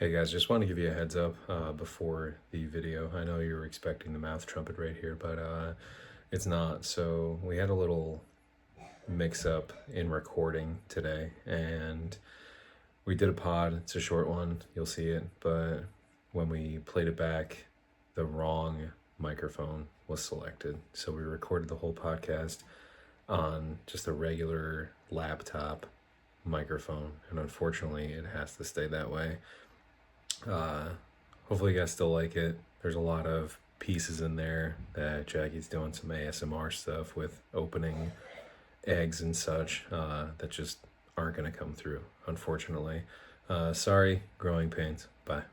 Hey guys, just want to give you a heads up before the video. I know you were expecting the mouth trumpet right here, but it's not. So we had a little mix up in recording today, and we did a pod. It's a short one, you'll see it, but when we played it back, the wrong microphone was selected. So we recorded the whole podcast on just a regular laptop microphone, and unfortunately it has to stay that way. Hopefully you guys still like it. There's a lot of pieces in there that Jackie's doing some ASMR stuff with, opening eggs and such, that just aren't going to come through, unfortunately. Sorry, growing pains. Bye.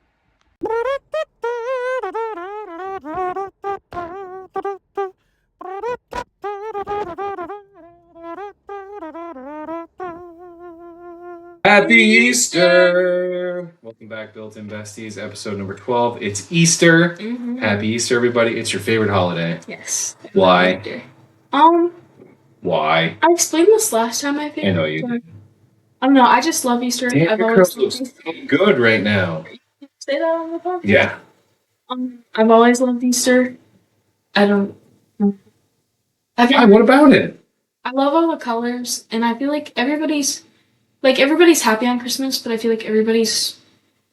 Happy Easter! Welcome back, Built-In Besties, episode number 12. It's Easter. Mm-hmm. Happy Easter, everybody. It's your favorite holiday. Yes. Why? Why? I explained this last time, I think. I know you did. I don't know. I just love Easter. Damn, your curls look so good right now. Say that on the podcast? Yeah. I've always loved Easter. I don't... Why? What about it? I love all the colors, and I feel like everybody's happy on Christmas, but I feel like everybody's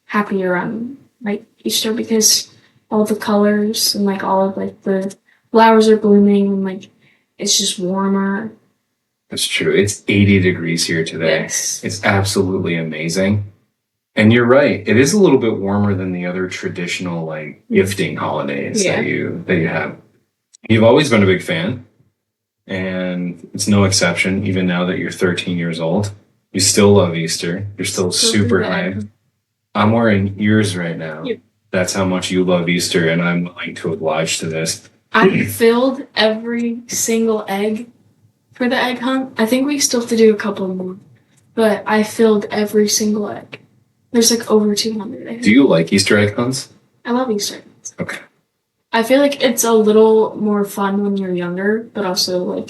happier on, Easter because all the colors and, all of, the flowers are blooming and, it's just warmer. That's true. It's 80 degrees here today. Yes. It's absolutely amazing. And you're right. It is a little bit warmer than the other traditional, gifting holidays that you have. You've always been a big fan, and it's no exception, even now that you're 13 years old. You still love Easter. You're still super hyped. I'm wearing ears right now. Yep. That's how much you love Easter, and I'm willing to oblige to this. I filled every single egg for the egg hunt. I think we still have to do a couple more, but I filled every single egg. There's over 200 eggs. Do you like Easter egg hunts? I love Easter eggs. Okay. I feel like it's a little more fun when you're younger, but also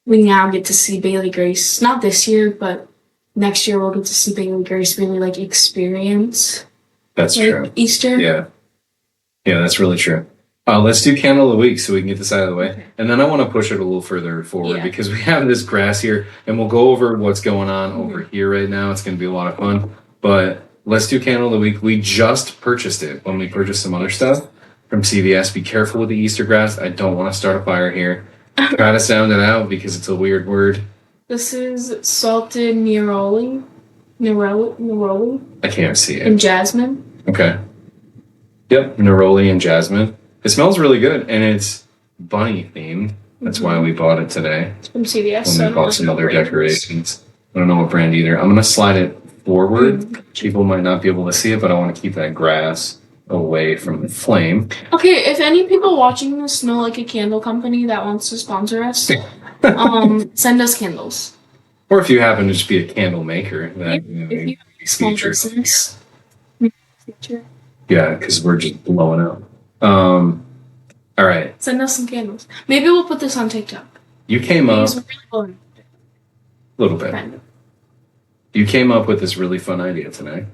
we now get to see Bailey Grace. Not this year, but next year we'll get to see Bailey Grace really experience. That's true. Easter. Yeah. Yeah, that's really true. Let's do candle of the week so we can get this out of the way. Okay. And then I want to push it a little further forward because we have this grass here, and we'll go over what's going on over here right now. It's going to be a lot of fun. But let's do candle of the week. We just purchased it when we purchased some other stuff from CVS. Be careful with the Easter grass. I don't want to start a fire here. Try to sound it out because it's a weird word. This is salted neroli. Neroli? I can't see it. And jasmine. Okay. Yep, neroli and jasmine. It smells really good, and it's bunny themed. That's why we bought it today. It's from CVS. And we bought some other decorations. I don't know what brand either. I'm going to slide it forward. People might not be able to see it, but I want to keep that grass away from the flame. Okay, if any people watching this know a candle company that wants to sponsor us, send us candles. Or if you happen to just be a candle maker, that if you have a small business. Yeah, because we're just blowing up. All right. Send us some candles. Maybe we'll put this on TikTok. You came up really a little bit. Kind of. You came up with this really fun idea today.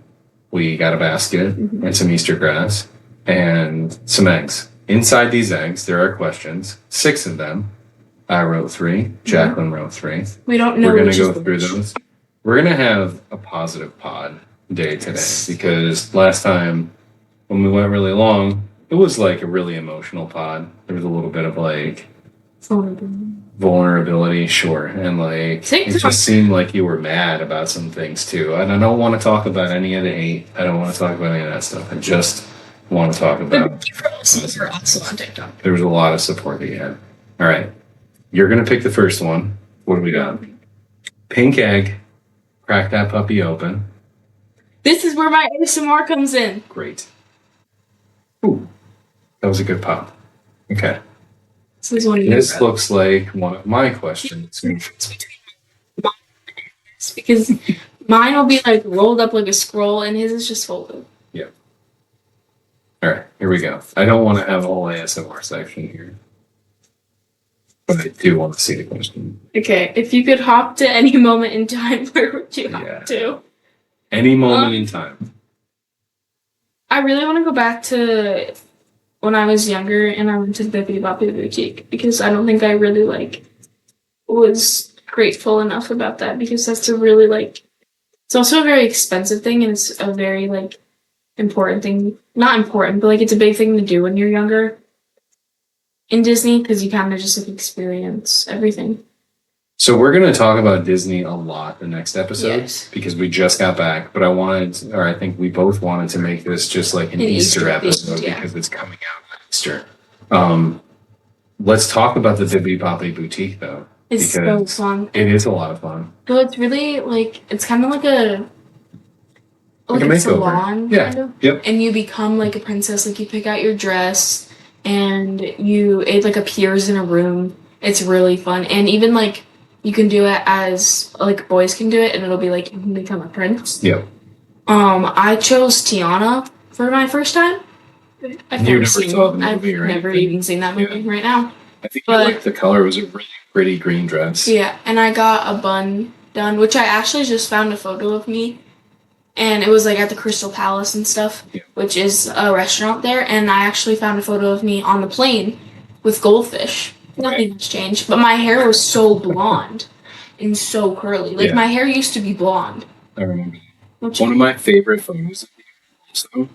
We got a basket and some Easter grass and some eggs. Inside these eggs, there are questions. 6 of them. I wrote 3. Jacqueline wrote 3. We don't know. We're going to go through those. We're going to have a positive pod day today because last time when we went really long, it was a really emotional pod. There was a little bit of vulnerability, sure. And it just seemed like you were mad about some things too. And I don't want to talk about any of the hate. I don't want to talk about any of that stuff. I just want to talk about. Thank you for listening for us on TikTok. There was a lot of support that you had. All right. You're going to pick the first one. What do we got? Pink egg. Crack that puppy open. This is where my ASMR comes in. Great. Ooh. That was a good pop. Okay. This looks like one of my questions. Because mine will be rolled up like a scroll, and his is just folded. Yeah. All right, here we go. I don't want to have a whole ASMR section here, but I do want to see the question. Okay, if you could hop to any moment in time, where would you hop to? Any moment in time. I really want to go back to when I was younger and I went to the Bibbidi Bobbidi Boutique because I don't think I really like was grateful enough about that because that's a really like it's also a very expensive thing and it's a very like important thing. Not important, but like it's a big thing to do when you're younger in Disney because you kind of just like experience everything. So we're going to talk about Disney a lot the next episode Yes. because we just got back, but I think we both wanted to make this just like an Easter episode because it's coming out on Easter. Let's talk about the Bibbidi Bobbidi Boutique though. It's so fun. It is a lot of fun. So it's really like it's kind of like a salon kind of. Yep. And you become like a princess. Like you pick out your dress and it like appears in a room. It's really fun. And even like you can do it as like boys can do it and it'll be like you can become a prince. Yep. I chose Tiana for my first time. I've never even seen that movie right now. I think you liked the color. It was a really pretty green dress. Yeah, and I got a bun done, which I actually just found a photo of me. And it was like at the Crystal Palace and stuff, which is a restaurant there. And I actually found a photo of me on the plane with goldfish. Nothing has changed, but my hair was so blonde and so curly. Like my hair used to be blonde. I remember that. One of my favorite photos of you also.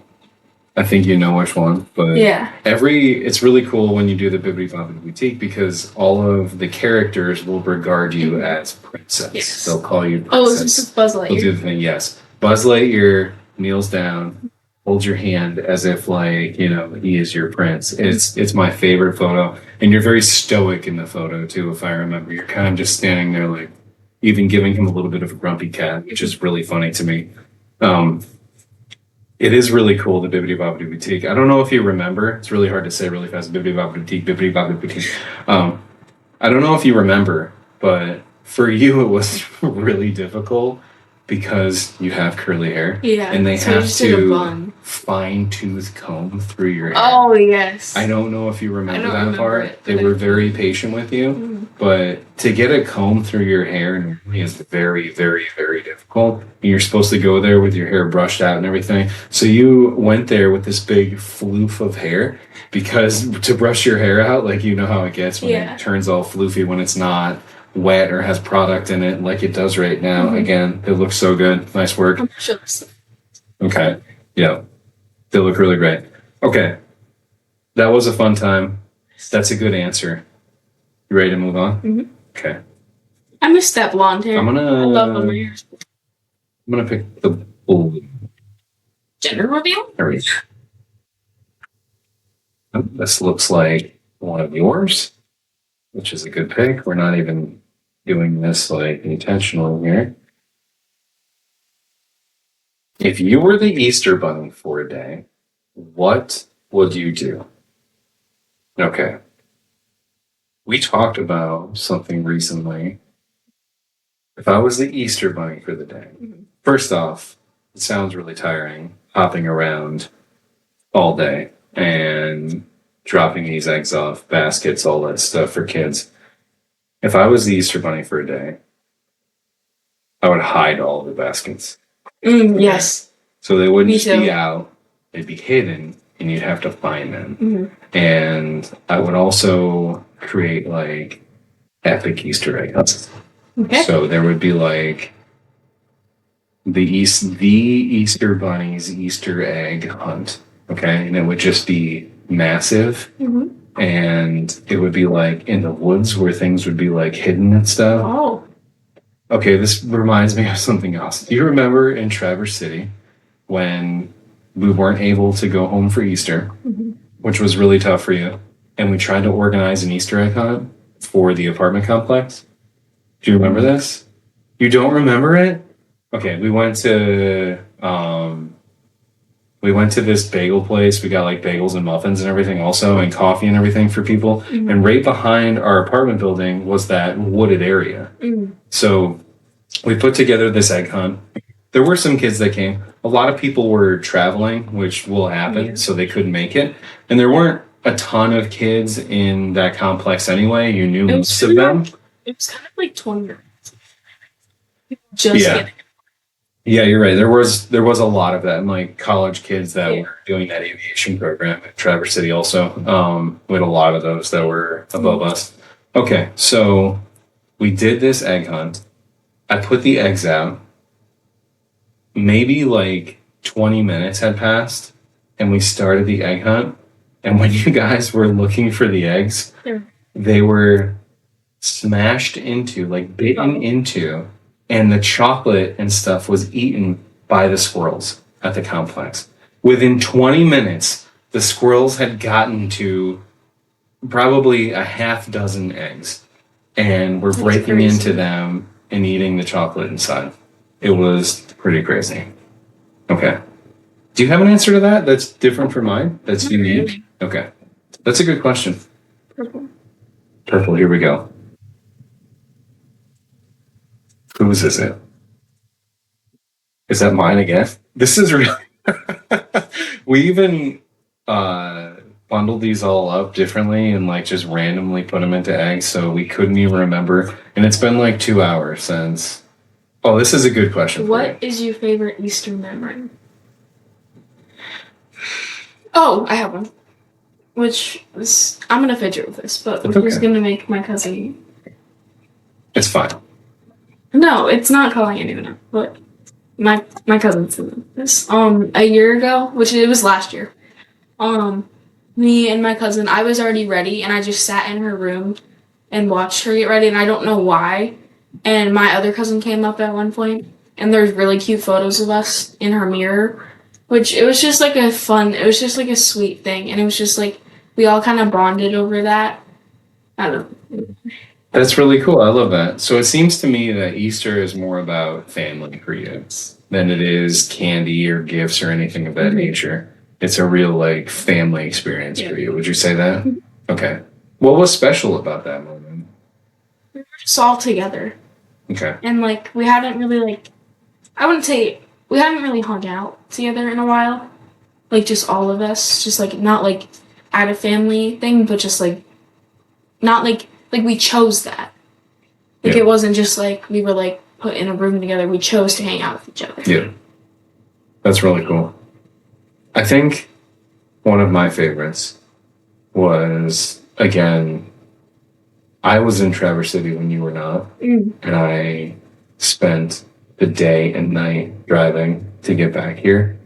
I think you know which one, but it's really cool when you do the Bibbidi Bobbidi Boutique because all of the characters will regard you as princess. Yes. They'll call you princess. Oh, this is Buzz Lightyear. They'll do the thing, yes. Buzz Lightyear kneels down, holds your hand as if like, he is your prince. It's my favorite photo. And you're very stoic in the photo too, if I remember. You're kind of just standing there like even giving him a little bit of a grumpy cat, which is really funny to me. It is really cool, the Bibbidi Bobbidi Boutique. I don't know if you remember. It's really hard to say really fast. Bibbidi Bobbidi Boutique, Bibbidi Bobbidi Boutique. I don't know if you remember, but for you it was really difficult because you have curly hair. Yeah. And they have to fine-tooth comb through your hair. Oh, yes. I don't know if you remember that part. They were very patient with you. But to get a comb through your hair normally is very, very, very difficult. And you're supposed to go there with your hair brushed out and everything. So you went there with this big floof of hair because to brush your hair out, like you know how it gets when it turns all floofy when it's not wet or has product in it like it does right now. Again, it looks so good. Nice work. Okay. Yeah. They look really great. Okay. That was a fun time. That's a good answer. You ready to move on? Okay. I missed that blonde hair. I love blonde hair. I'm gonna pick the blue. Gender reveal? There we go. This looks like one of yours, which is a good pick. We're not even doing this like intentionally here. If you were the Easter Bunny for a day, what would you do? Okay. We talked about something recently. If I was the Easter Bunny for the day, first off, it sounds really tiring hopping around all day and dropping these eggs off, baskets, all that stuff for kids. If I was the Easter Bunny for a day, I would hide all the baskets. Yes. So they wouldn't be out, they'd be hidden, and you'd have to find them. And I would also create like epic Easter egg hunts. Okay. So there would be like the Easter Bunny's Easter egg hunt. Okay. And it would just be massive. And it would be like in the woods where things would be like hidden and stuff. Oh. Okay, this reminds me of something else. Do you remember in Traverse City when we weren't able to go home for Easter, which was really tough for you, and we tried to organize an Easter egg hunt for the apartment complex? Do you remember this? You don't remember it? Okay, we went to this bagel place. We got like bagels and muffins and everything also, and coffee and everything for people. And right behind our apartment building was that wooded area. So we put together this egg hunt. There were some kids that came. A lot of people were traveling, which will happen, so they couldn't make it. And there weren't a ton of kids in that complex anyway. You knew most of them. It was kind of like 20 minutes. Just getting. Yeah, you're right. There was a lot of that, and like college kids that Yeah. were doing that aviation program at Traverse City also. We had a lot of those that were above us. Okay, so we did this egg hunt. I put the eggs out. Maybe like 20 minutes had passed, and we started the egg hunt. And when you guys were looking for the eggs, Yeah. they were smashed into, like bitten into, and the chocolate and stuff was eaten by the squirrels at the complex. Within 20 minutes, the squirrels had gotten to probably a half dozen eggs and were That's breaking crazy. into them and eating the chocolate inside. It was pretty crazy. Okay. Do you have an answer to that that's different from mine? That's Not unique? really. Okay. That's a good question. Purple. Purple, here we go. Whose is it? Is that mine again? This is really. We even uh, bundled these all up differently and like just randomly put them into eggs, so we couldn't even remember. And it's been like 2 hours since. Oh, this is a good question for you. What is your favorite Easter memory? Oh, I have one. Which is, I'm gonna fidget with this, but It's which is okay. gonna make my cousin. It's fine. No, it's not calling anyone out, but my cousin said this. A year ago, which it was last year. Me and my cousin, I was already ready, and I just sat in her room and watched her get ready, and I don't know why. And my other cousin came up at one point, and there's really cute photos of us in her mirror, which it was just like it was just like a sweet thing, and it was just like we all kind of bonded over that. I don't know. That's really cool. I love that. So it seems to me that Easter is more about family for you than it is candy or gifts or anything of that nature. It's a real like family experience for you. Would you say that? Okay. What was special about that moment? We were just all together, Okay. and like we hadn't really I wouldn't say we haven't really hung out together in a while. Like just all of us, just like not like at a family thing, but just like not like we chose that. Like Yeah. it wasn't just like we were like put in a room together. We chose to hang out with each other. Yeah. That's really cool. I think one of my favorites was again, I was in Traverse City when you were not, and I spent the day and night driving to get back here.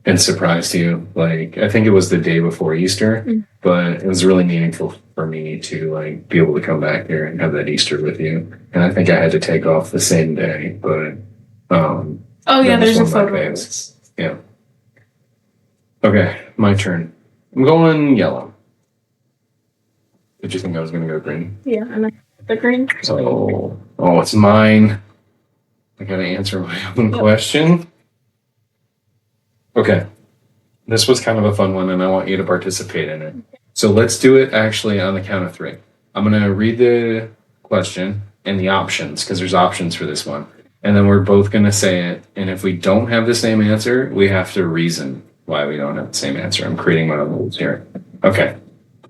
And surprised you. Like I think it was the day before Easter, but it was really meaningful for me to like be able to come back here and have that Easter with you. And I think I had to take off the same day, but Oh yeah, that was there's a one of my photo of faves. this. Yeah. Okay, my turn. I'm going yellow. Did you think I was gonna go green? Yeah, and the green. Oh, it's mine. I gotta answer my own question. Okay. This was kind of a fun one, and I want you to participate in it. So let's do it actually on the count of three. I'm going to read the question and the options, because there's options for this one. And then we're both going to say it. And if we don't have the same answer, we have to reason why we don't have the same answer. I'm creating my own rules here. Okay.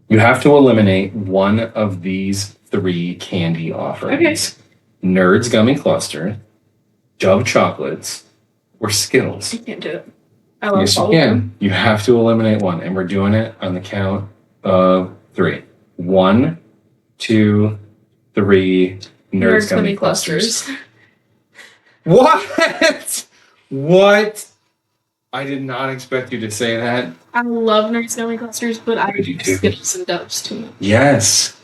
You have to eliminate one of these three candy offerings: Nerds Gummy Cluster, Dove Chocolates, or Skittles. I can't do it. I love Yes, you all of them. can. You have to eliminate one, and we're doing it on the count of three. 1, 2, 3. Nerds Gummy Clusters. What? What? I did not expect you to say that. I love Nerds Gummy Clusters, but I do like too. Skittles and Doves too much. Yes.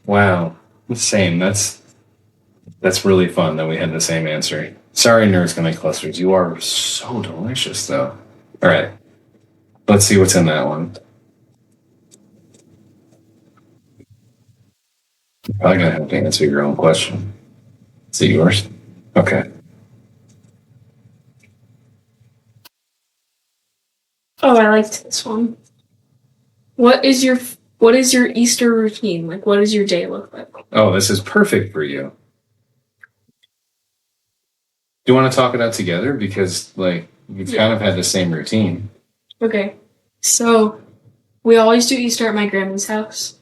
Wow. Same. That's really fun that we had the same answer. Sorry, Nerds Gummy Clusters. You are so delicious, though. All right. Let's see what's in that one. You're probably going to have to answer your own question. Is it yours? Okay. Oh, I liked this one. What is your Easter routine? Like, what does your day look like? Oh, this is perfect for you. Do you want to talk it out together? Because, like, we've kind of had the same routine. Okay. So, we always do Easter at my grandma's house.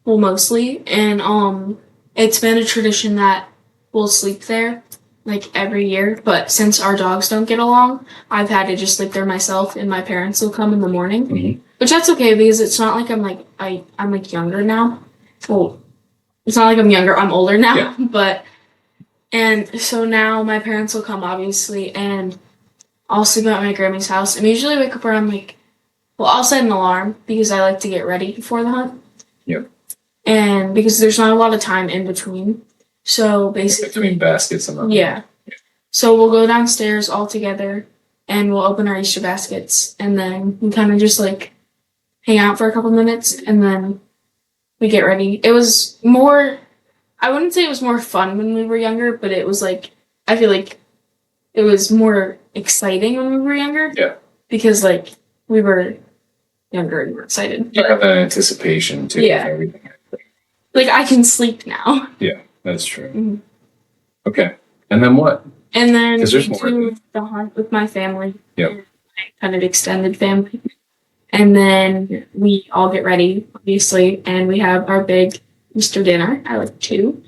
Well, mostly. And, it's been a tradition that we'll sleep there. like every year, but since our dogs don't get along, I've had to just sleep there myself, and my parents will come in the morning, which that's okay because it's not like I'm like younger now. Well, it's not like I'm younger. I'm older now, Yeah. but and so now my parents will come obviously, and I'll sleep at my Grammy's house. And usually wake up around like, well, I'll set an alarm because I like to get ready before the hunt. Yep. And because there's not a lot of time in between. So basically, between baskets and yeah. So we'll go downstairs all together and we'll open our Easter baskets and then we kind of just like hang out for a couple minutes and then we get ready. It was more, I wouldn't say it was more fun when we were younger, but it was like, I feel like it was more exciting when we were younger. Yeah. Because like we were younger and we're excited. You have that anticipation too. Yeah. Of everything. Like I can sleep now. Yeah, that's true. Mm-hmm. Okay. And then what? And then we there's more. do the hunt with my family. Yep. My kind of extended family. And then we all get ready, obviously, and we have our big Easter dinner. I like 2.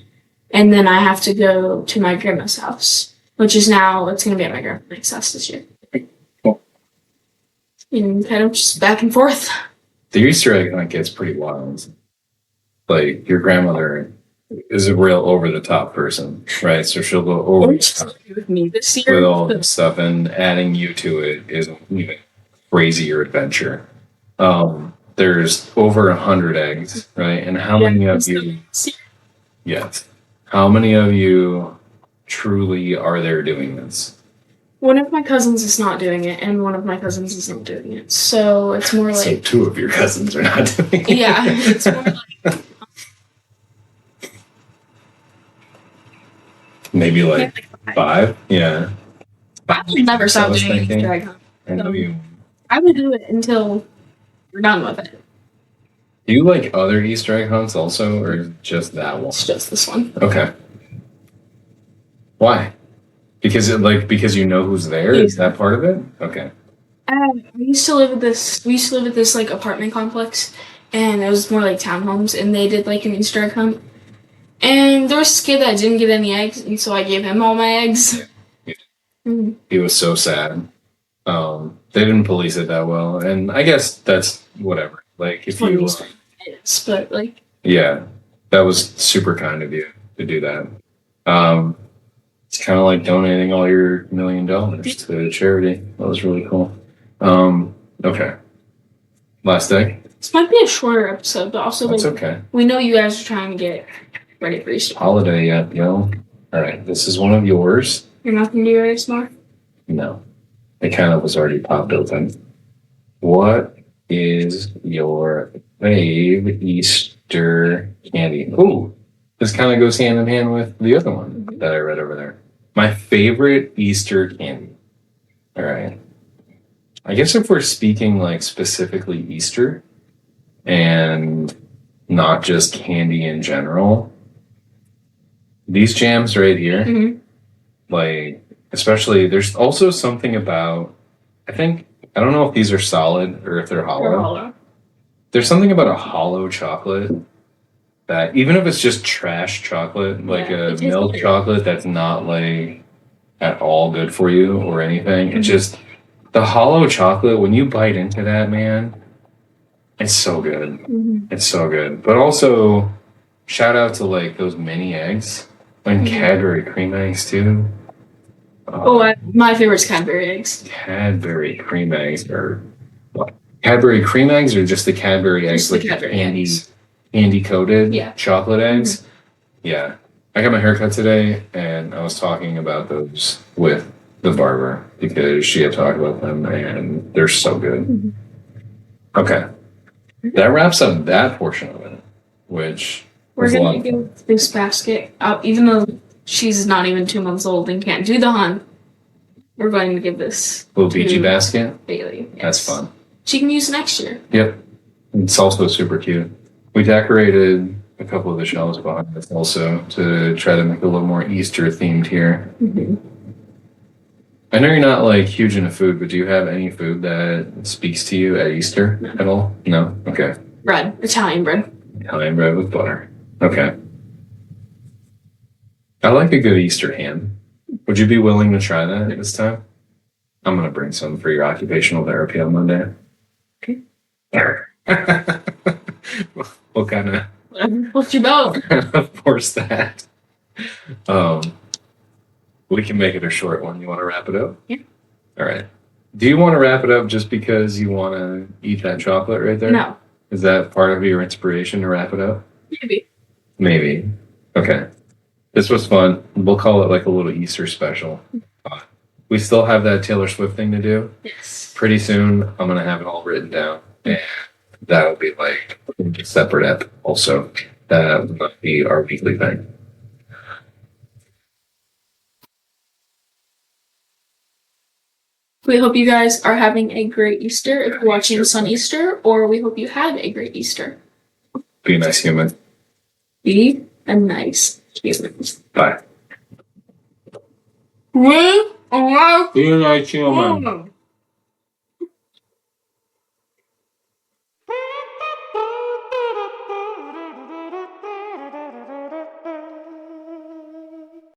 And then I have to go to my grandma's house, which is now, it's going to be at my grandma's house this year. Cool. And kind of just back and forth. The Easter egg hunt gets pretty wild. Like, your grandmother is a real over-the-top person, right? So she'll go over the top with me this year. with all this stuff, and adding you to it is an even crazier adventure. There's over 100 eggs, right? And how many of you? Yes. How many of you truly are there doing this? One of my cousins is not doing it, and one of my cousins is not doing it. So it's more like... So 2 of your cousins are not doing it. Yeah, it's more like... Maybe like 5? Yeah. I will never stop doing Easter egg hunt. I know you. I will do it until we're done with it. Do you like other Easter egg hunts also, or just that one? It's just this one. Okay. Why? Because you know who's there? Is that part of it? Okay. We used to live at this like apartment complex, and it was more like townhomes, and they did like an Easter egg hunt. And there was this kid that didn't get any eggs, and so I gave him all my eggs. Yeah. Mm-hmm. He was so sad. They didn't police it that well, and I guess that's whatever. Like if you, but like, yeah, that was super kind of you to do that. It's kind of like donating all your $1 million to charity. That was really cool. Okay. Last egg. This might be a shorter episode, but also that's like, okay. We know you guys are trying to get ready for Easter. Holiday yet, yo? All right, this is one of yours. You're not gonna do your eggs more? No, it kind of was already popped open. What is your fave Easter candy? Ooh, this kind of goes hand in hand with the other one that I read over there. My favorite Easter candy. All right. I guess if we're speaking like specifically Easter and not just candy in general, these jams right here, like, especially, there's also something about, I don't know if these are solid or if they're hollow. There's something about a hollow chocolate that, even if it's just trash chocolate, like a milk chocolate that's not like at all good for you or anything, it just, the hollow chocolate, when you bite into that, man, it's so good. It's so good. But also, shout out to like those mini eggs and Cadbury cream eggs too. My favorite's Cadbury eggs. Cadbury cream eggs are Cadbury cream eggs or just the Cadbury eggs, like the candy coated chocolate eggs. Yeah, I got my haircut today, and I was talking about those with the barber because she had talked about them, and they're so good. Okay, that wraps up that portion of it, which we're gonna give this basket out, even though she's not even 2 months old and can't do the hunt. We're going to give this little Beachy basket. Bailey. Yes. That's fun. She can use next year. Yep, it's also super cute. We decorated a couple of the shelves behind us also to try to make it a little more Easter themed here. I know you're not like huge into food, but do you have any food that speaks to you at Easter at all? No? Okay. Bread. Italian bread. Italian bread with butter. Okay. I like a good Easter ham. Would you be willing to try that this time? I'm gonna bring some for your occupational therapy on Monday. Okay. What kind of? What's your belt? Of course that. Um, we can make it a short one. You want to wrap it up? Yeah. All right. Do you want to wrap it up just because you want to eat that chocolate right there? No. Is that part of your inspiration to wrap it up? Maybe. Maybe. Okay. This was fun. We'll call it like a little Easter special. We still have that Taylor Swift thing to do. Yes. Pretty soon, I'm going to have it all written down. And that'll be like a separate app also. That will be our weekly thing. We hope you guys are having a great Easter if you're watching this on Easter, or we hope you have a great Easter. Be a nice human. Be a nice human. Bye. We are Be a nice human. human.